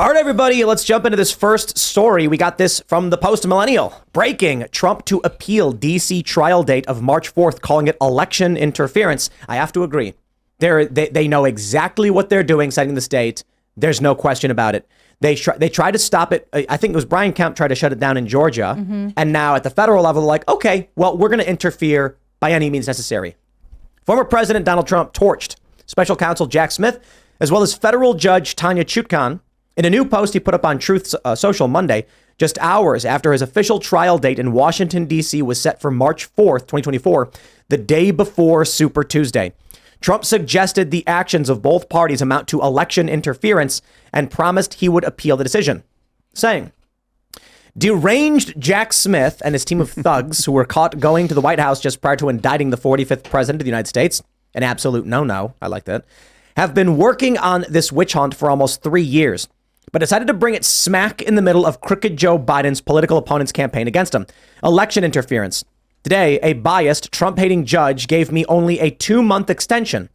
All right, everybody, let's jump into this first story. We got this from the Post-Millennial. Breaking: Trump to appeal D.C. trial date of March 4th, calling it election interference. I have to agree. They know exactly what they're doing, setting the state. There's no question about it. They tried to stop it. I think it was Brian Kemp tried to shut it down in Georgia. And now at the federal level, they're like, okay, well, we're going to interfere by any means necessary. Former President Donald Trump torched special counsel Jack Smith, as well as federal judge Tanya Chutkan, in a new post he put up on Truth Social Monday, just hours after his official trial date in Washington, D.C. was set for March 4th, 2024, the day before Super Tuesday. Trump suggested the actions of both parties amount to election interference and promised he would appeal the decision, saying, deranged Jack Smith and his team of thugs who were caught going to the White House just prior to indicting the 45th president of the United States, an absolute no-no, I like that, have been working on this witch hunt for almost 3 years, but decided to bring it smack in the middle of crooked Joe Biden's political opponent's campaign against him. Election interference. Today, a biased, Trump-hating judge gave me only a 2-month extension.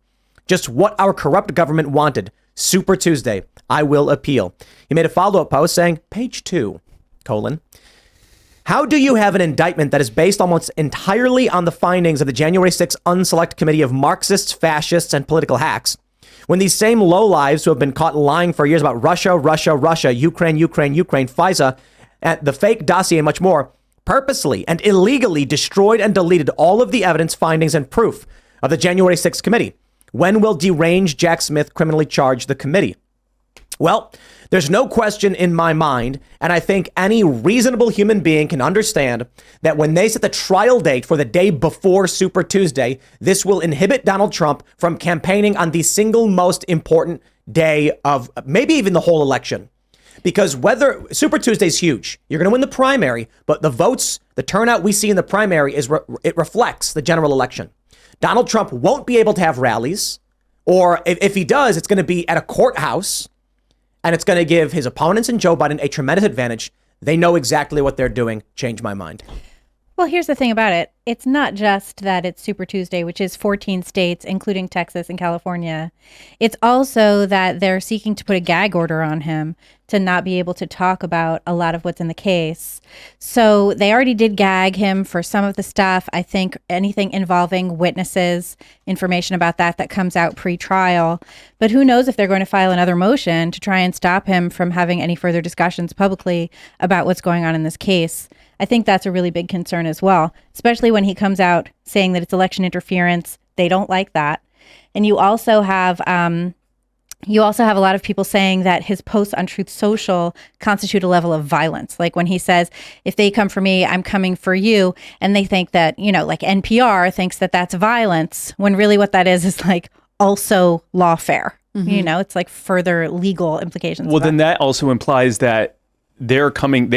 Just what our corrupt government wanted. Super Tuesday. I will appeal. He made a follow-up post saying, page 2, : how do you have an indictment that is based almost entirely on the findings of the January 6th Unselect Committee of Marxists, fascists, and political hacks, when these same lowlives who have been caught lying for years about Russia, Ukraine, FISA, and the fake dossier and much more, purposely and illegally destroyed and deleted all of the evidence, findings, and proof of the January 6th committee? When will deranged Jack Smith criminally charge the committee? Well, there's no question in my mind, and I think any reasonable human being can understand that when they set the trial date for the day before Super Tuesday, this will inhibit Donald Trump from campaigning on the single most important day of maybe even the whole election. Because whether Super Tuesday is huge, you're going to win the primary, but the votes, the turnout we see in the primary it reflects the general election. Donald Trump won't be able to have rallies, or if he does, it's going to be at a courthouse, and it's going to give his opponents and Joe Biden a tremendous advantage. They know exactly what they're doing. Change my mind. Well, here's the thing about it. It's not just that it's Super Tuesday, which is 14 states, including Texas and California. It's also that they're seeking to put a gag order on him to not be able to talk about a lot of what's in the case. So they already did gag him for some of the stuff. I think anything involving witnesses, information about that comes out pre-trial. But who knows if they're going to file another motion to try and stop him from having any further discussions publicly about what's going on in this case. I think that's a really big concern as well, especially when he comes out saying that it's election interference. They don't like that. And you also have a lot of people saying that his posts on Truth Social constitute a level of violence. Like when he says, if they come for me, I'm coming for you. And they think that, like NPR thinks that that's violence, when really what that is like also lawfare. Mm-hmm. It's like further legal implications. Well, then that also implies that they're coming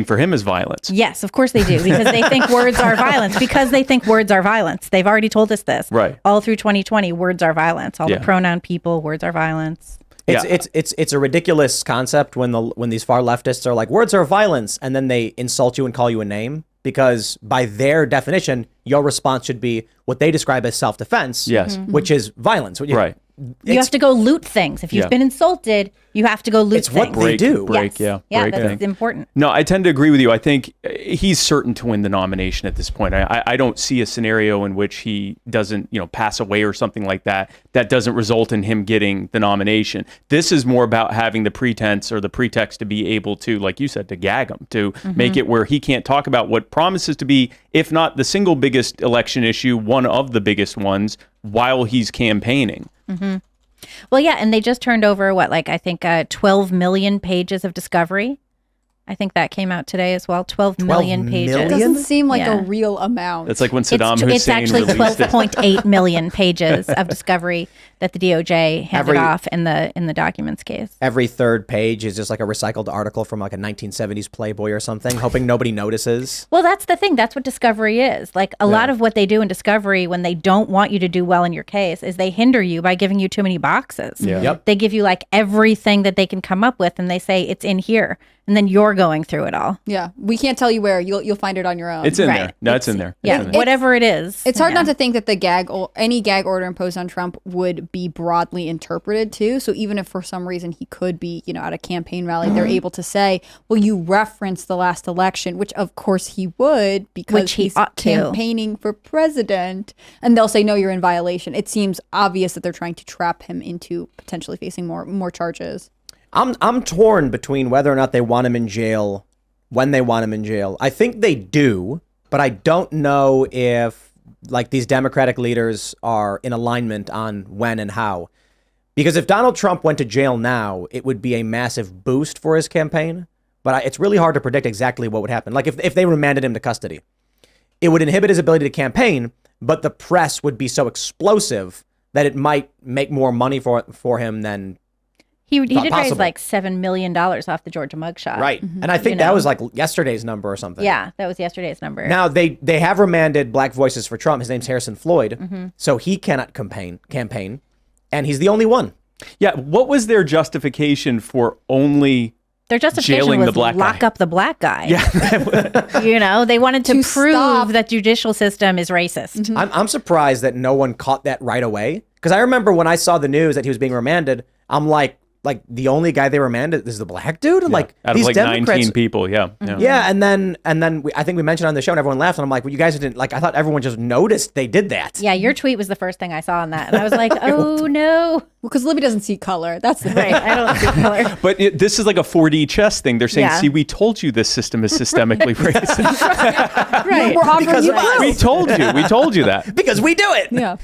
for him as violence. Yes, of course they do, because they think words are violence. Because they think words are violence. They've already told us this. Right. All through 2020, words are violence. All the pronoun people, words are violence. It's a ridiculous concept when these far leftists are like, words are violence, and then they insult you and call you a name, because by their definition, your response should be what they describe as self-defense, which is violence. Right. You have to go loot things. If you've been insulted, you have to go loot things. It's what they do. That's important. No, I tend to agree with you. I think he's certain to win the nomination at this point. I don't see a scenario in which he doesn't, pass away or something like that. That doesn't result in him getting the nomination. This is more about having the pretense or the pretext to be able to, like you said, to gag him, to make it where he can't talk about what promises to be, if not the single biggest election issue, one of the biggest ones, while he's campaigning. Mm-hmm. Well, yeah, and they just turned over 12 million pages of discovery. I think that came out today as well. 12 million pages. It doesn't seem like a real amount. It's like when Saddam Hussein It's actually released 12.8 million pages of discovery that the DOJ handed off in the documents case. Every third page is just like a recycled article from like a 1970s Playboy or something, hoping nobody notices. Well, that's the thing. That's what discovery is. Like a lot of what they do in discovery when they don't want you to do well in your case is they hinder you by giving you too many boxes. Yeah. Yep. They give you like everything that they can come up with and they say it's in here. And then you're going through it all. Yeah, we can't tell you where. You'll find it on your own. It's in Right. there. No, it's in there. Yeah, It's in there. whatever it is. It's hard Yeah. not to think that any gag order imposed on Trump would be broadly interpreted too. So even if for some reason he could be, at a campaign rally, they're able to say, well, you referenced the last election, which of course he would because Which he he's ought to. campaigning for president. And they'll say, no, you're in violation. It seems obvious that they're trying to trap him into potentially facing more charges. I'm torn between whether or not they want him in jail when they want him in jail. I think they do, but I don't know if these Democratic leaders are in alignment on when and how. Because if Donald Trump went to jail now, it would be a massive boost for his campaign. But it's really hard to predict exactly what would happen. Like if they remanded him to custody, it would inhibit his ability to campaign, but the press would be so explosive that it might make more money for him than He did raise possible. like $7 million off the Georgia mugshot. right. And I think that was like yesterday's number or something. Yeah, that was yesterday's number. Now they have remanded Black Voices for Trump. His name's Harrison Floyd, so he cannot campaign, and he's the only one. Yeah. What was their justification for only Their justification jailing was the black lock guy? up the black guy. Yeah. They wanted to To prove stop. that judicial system is racist. I'm surprised that no one caught that right away, because I remember when I saw the news that he was being remanded, I'm like the only guy they remanded is the black dude. Like Out of these like Democrats, 19 people. Yeah. Yeah, and then I think we mentioned on the show, and everyone laughed, and I'm like, well, you guys didn't I thought everyone just noticed they did that. Yeah, your tweet was the first thing I saw on that. And I was like, oh, no. Well, because Libby doesn't see color. That's the thing. Right, I don't see color. But this is like a 4D chess thing. They're saying, Yeah. see, we told you this system is systemically racist. Right. We're offering Because you of us. We told you that. Because we do it. Yeah.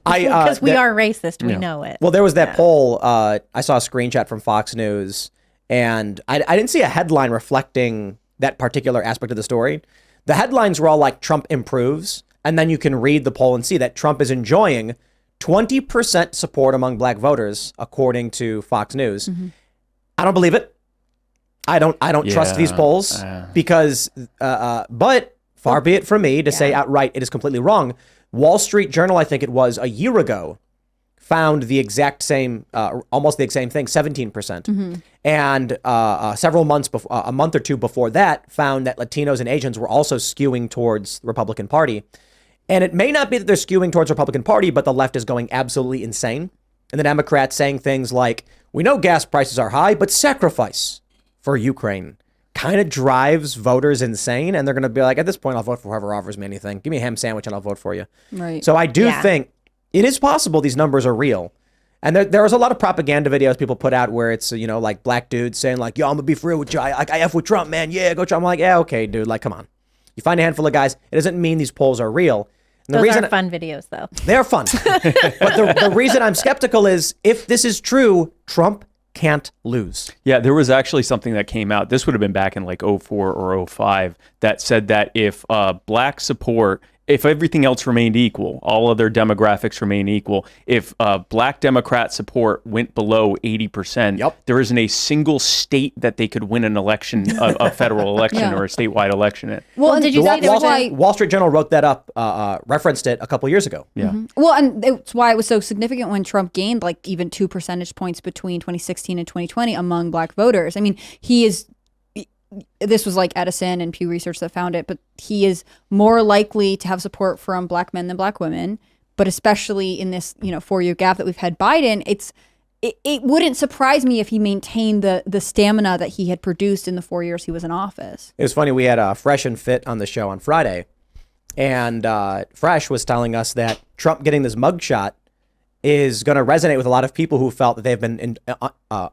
Because we are racist. We know it. Well, there was that poll. I saw a screenshot from Fox News, and I didn't see a headline reflecting that particular aspect of the story. The headlines were all like Trump improves, and then you can read the poll and see that Trump is enjoying 20% support among black voters, according to Fox News. I don't believe it. I don't trust these polls because, but far be it from me to say outright it is completely wrong. Wall Street Journal, I think it was a year ago, found the exact same, almost the exact same thing, 17%. And several months before, a month or two before that, found that Latinos and Asians were also skewing towards the Republican Party. And it may not be that they're skewing towards the Republican Party, but the left is going absolutely insane. And the Democrats saying things like, we know gas prices are high, but sacrifice for Ukraine kind of drives voters insane. And they're going to be like, at this point, I'll vote for whoever offers me anything. Give me a ham sandwich and I'll vote for you. Right. So I do think it is possible these numbers are real. And there was a lot of propaganda videos people put out where it's, like black dudes saying like, yo, I'm going to be for real with you. I F with Trump, man. Yeah, go Trump. I'm like, yeah, okay, dude. Like, come on. You find a handful of guys. It doesn't mean these polls are real. And Those are fun videos, though. They're fun. But the reason I'm skeptical is if this is true, Trump can't lose. Yeah, there was actually something that came out. This would have been back in like 04 or 05 that said that if black support, if everything else remained equal, all other demographics remain equal, if black Democrat support went below 80%, there isn't a single state that they could win an election, a federal election or a statewide election in. Well, did you see there was Wall Street Journal wrote that up, referenced it a couple years ago. Yeah. Well, and it's why it was so significant when Trump gained like even 2 percentage points between 2016 and 2020 among black voters. I mean, this was like Edison and Pew Research that found it, but he is more likely to have support from black men than black women. But especially in this, 4-year gap that we've had Biden, it wouldn't surprise me if he maintained the stamina that he had produced in the 4 years he was in office. It was funny. We had Fresh and Fit on the show on Friday, and Fresh was telling us that Trump getting this mugshot is going to resonate with a lot of people who felt that they've been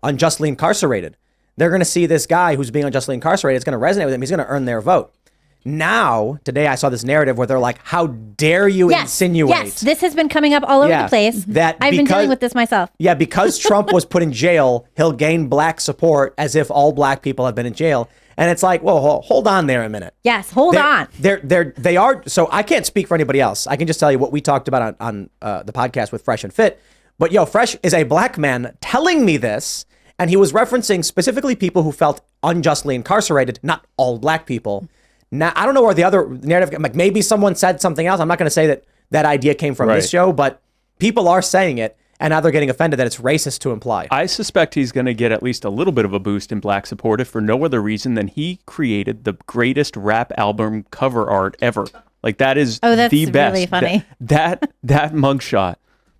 unjustly incarcerated. They're going to see this guy who's being unjustly incarcerated. It's going to resonate with him. He's going to earn their vote. Now, today I saw this narrative where they're like, how dare you insinuate? Yes, this has been coming up all over the place. I've been dealing with this myself. Yeah, because Trump was put in jail, he'll gain black support as if all black people have been in jail. And it's like, whoa, hold on there a minute. Yes, hold on. They are. So I can't speak for anybody else. I can just tell you what we talked about on the podcast with Fresh and Fit. But Fresh is a black man telling me this. And he was referencing specifically people who felt unjustly incarcerated, not all black people. Now, I don't know where the other narrative, like maybe someone said something else. I'm not going to say that idea came from this show, but people are saying it. And now they're getting offended that it's racist to imply. I suspect he's going to get at least a little bit of a boost in black support if for no other reason than he created the greatest rap album cover art ever. Like that is that's the best. really funny. That mugshot.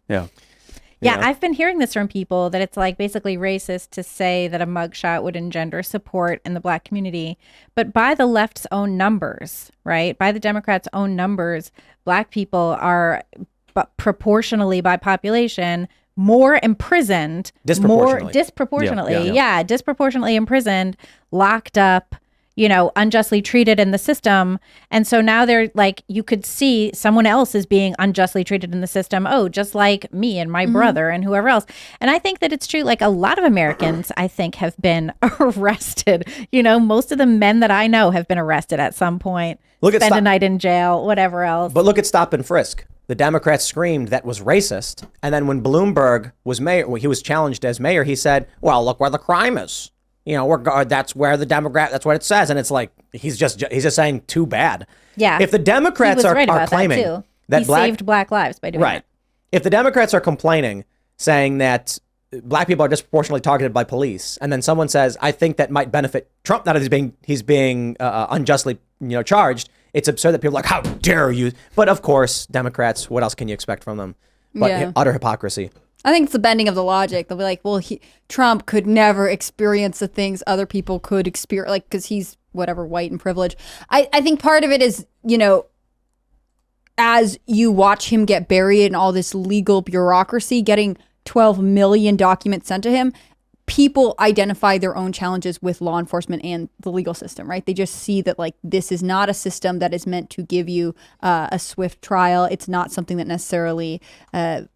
Yeah. Yeah, You know? I've been hearing this from people that it's like basically racist to say that a mugshot would engender support in the black community. But by the left's own numbers, right? By the Democrats' own numbers, black people are proportionally by population more imprisoned, Disproportionately. disproportionately imprisoned, locked up, unjustly treated in the system. And so now they're like, you could see someone else is being unjustly treated in the system. Oh, just like me and my brother and whoever else. And I think that it's true. Like a lot of Americans, I think, have been arrested. Most of the men that I know have been arrested at some point. Spend a night in jail, whatever else. But look at stop and frisk. The Democrats screamed that was racist. And then when Bloomberg was mayor, he was challenged as mayor, he said, well, look where the crime is. That's where the Democrat, that's what it says. And it's like, he's just saying too bad. Yeah. If the Democrats are claiming that he saved black lives by doing right. that. If the Democrats are complaining, saying that black people are disproportionately targeted by police, and then someone says, I think that might benefit Trump, now that he's being unjustly charged, it's absurd that people are like, how dare you? But of course, Democrats, what else can you expect from them? But utter hypocrisy. I think it's the bending of the logic. They'll be like, well, Trump could never experience the things other people could experience, like, because he's whatever, white and privileged. I think part of it is, as you watch him get buried in all this legal bureaucracy, getting 12 million documents sent to him, people identify their own challenges with law enforcement and the legal system, right? They just see that like this is not a system that is meant to give you a swift trial. It's not something that necessarily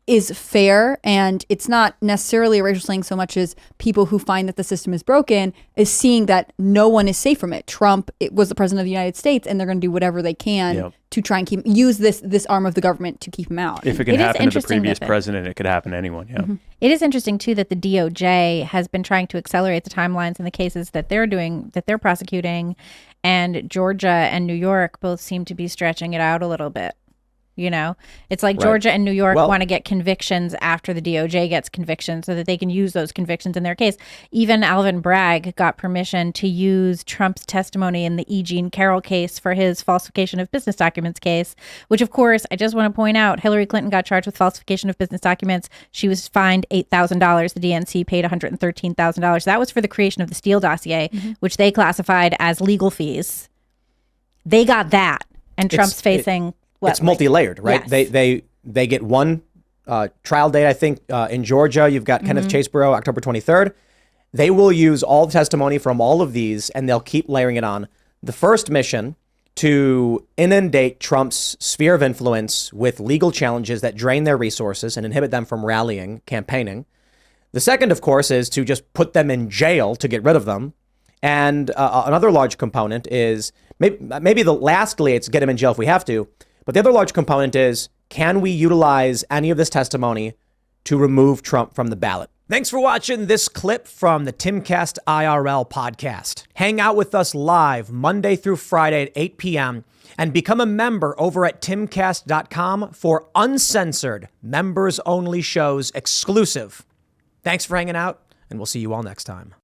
is fair, and it's not necessarily a racial slang so much as people who find that the system is broken is seeing that no one is safe from it. Trump was the president of the United States, and they're going to do whatever they can to try and use this arm of the government to keep him out. If it can happen to the previous president, it could happen to anyone. Yeah. Mm-hmm. It is interesting too that the DOJ has been trying to accelerate the timelines in the cases that they're prosecuting, and Georgia and New York both seem to be stretching it out a little bit. It's like Georgia and New York want to get convictions after the DOJ gets convictions so that they can use those convictions in their case. Even Alvin Bragg got permission to use Trump's testimony in the E. Jean Carroll case for his falsification of business documents case, which, of course, I just want to point out, Hillary Clinton got charged with falsification of business documents. She was fined $8,000. The DNC paid $113,000. That was for the creation of the Steele dossier, which they classified as legal fees. They got that. And Trump's facing... It's multi-layered, right? Yes. They get one trial date, I think, in Georgia. You've got Kenneth Chesebro, October 23rd. They will use all the testimony from all of these, and they'll keep layering it on. The first mission to inundate Trump's sphere of influence with legal challenges that drain their resources and inhibit them from rallying, campaigning. The second, of course, is to just put them in jail to get rid of them. And another large component is maybe lastly, it's get them in jail if we have to. But the other large component is, can we utilize any of this testimony to remove Trump from the ballot? Thanks for watching this clip from the Timcast IRL podcast. Hang out with us live Monday through Friday at 8 p.m. and become a member over at timcast.com for uncensored, members-only shows exclusive. Thanks for hanging out, and we'll see you all next time.